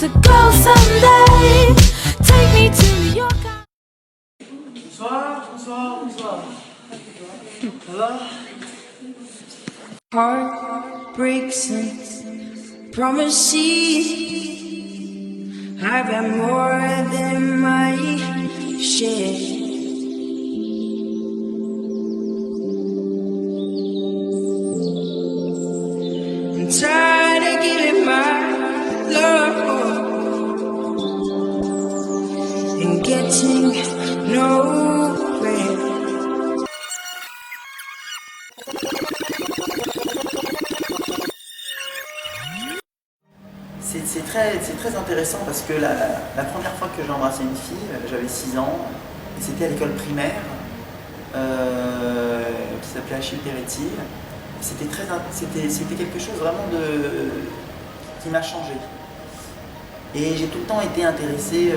to go someday. Take me to New York. Bonsoir, bonsoir, bonsoir. Ça va? Heart breaks and promises. I've had more than my share. I'm tired of giving my love and getting nowhere. C'est très intéressant parce que la première fois que j'ai embrassé une fille, j'avais 6 ans, et c'était à l'école primaire, qui s'appelait Achille Peretti. C'était quelque chose vraiment qui m'a changé. Et j'ai tout le temps été intéressé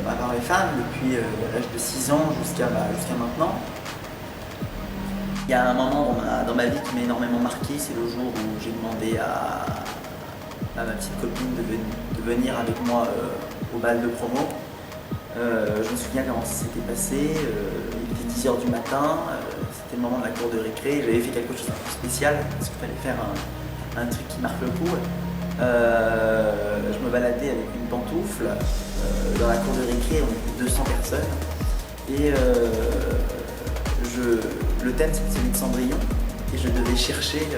par les femmes depuis l'âge de 6 ans jusqu'à maintenant. Il y a un moment dans ma vie qui m'a énormément marqué, c'est le jour où j'ai demandé à ma petite copine de venir avec moi au bal de promo. Je me souviens comment ça s'était passé, il était 10h du matin, c'était le moment de la cour de récré, j'avais fait quelque chose d'un peu spécial parce qu'il fallait faire un truc qui marque le coup. Je me baladais avec une pantoufle dans la cour de récré, on était 200 personnes et le thème c'était celui de Cendrillon et je devais chercher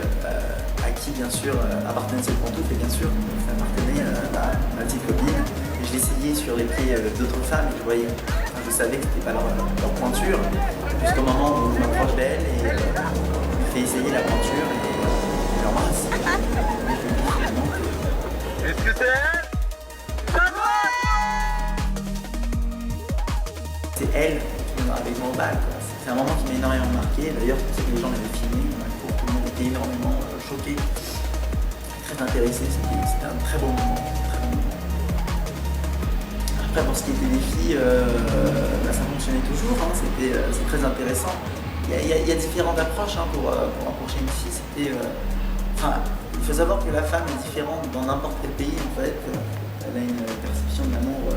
à qui bien sûr appartenait cette pantoufle et bien sûr ça appartenait à ma petite copine. Et je l'essayais sur les pieds d'autres femmes et je savais que c'était pas leur pointure jusqu'au moment où je m'approche d'elle et je fais essayer la pointure et je l'embrasse. Est-ce que c'est elle? C'est elle qui vient avec moi au bal. C'est un moment qui m'a énormément marqué. D'ailleurs, je sais que les gens l'avaient filmé. Tout le monde était énormément choqué, très intéressé. C'était un très beau moment. Après, pour ce qui était des filles, ça fonctionnait toujours. C'est très intéressant. Il y a différentes approches pour approcher une fille. Il faut savoir que la femme est différente dans n'importe quel pays en fait. Elle a une perception de l'amour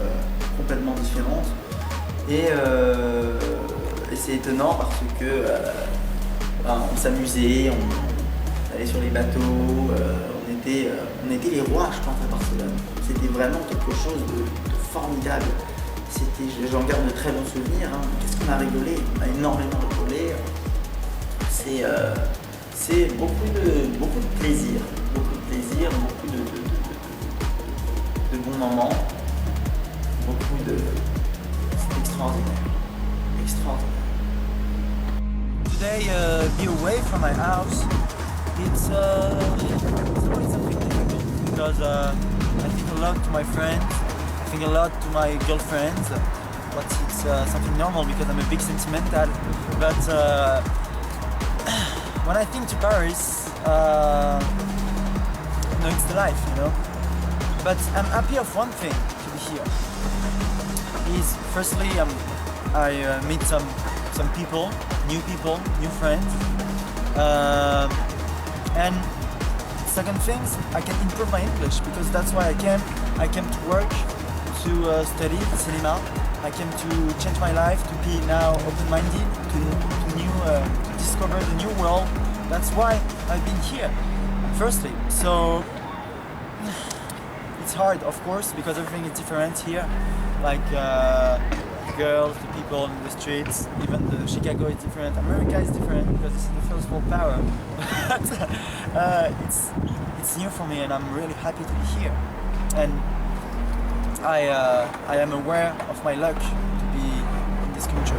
complètement différente. Et c'est étonnant parce que on s'amusait, on allait sur les bateaux, on était les rois je pense à Barcelone. C'était vraiment quelque chose de formidable. J'en garde de très bons souvenirs. Qu'est-ce qu'on a rigolé? On a énormément rigolé. C'est beaucoup de plaisir, beaucoup de bons moments, c'est extraordinaire. Today, be away from my house, it's always something difficult because I think a lot to my friends, I think a lot to my girlfriends, but it's something normal because I'm a big sentimental. But when I think to Paris, it's the life, you know. But I'm happy of one thing to be here. Is firstly I meet some people, new friends, and second things I can improve my English because that's why I came to work to study cinema. I came to change my life, to be now open-minded, to discover the new world. That's why I've been here. Firstly, so it's hard, of course, because everything is different here. Like girls, the people in the streets, even the Chicago is different. America is different because this is the first world power. But it's new for me, and I'm really happy to be here. And I am aware of my luck to be in this country.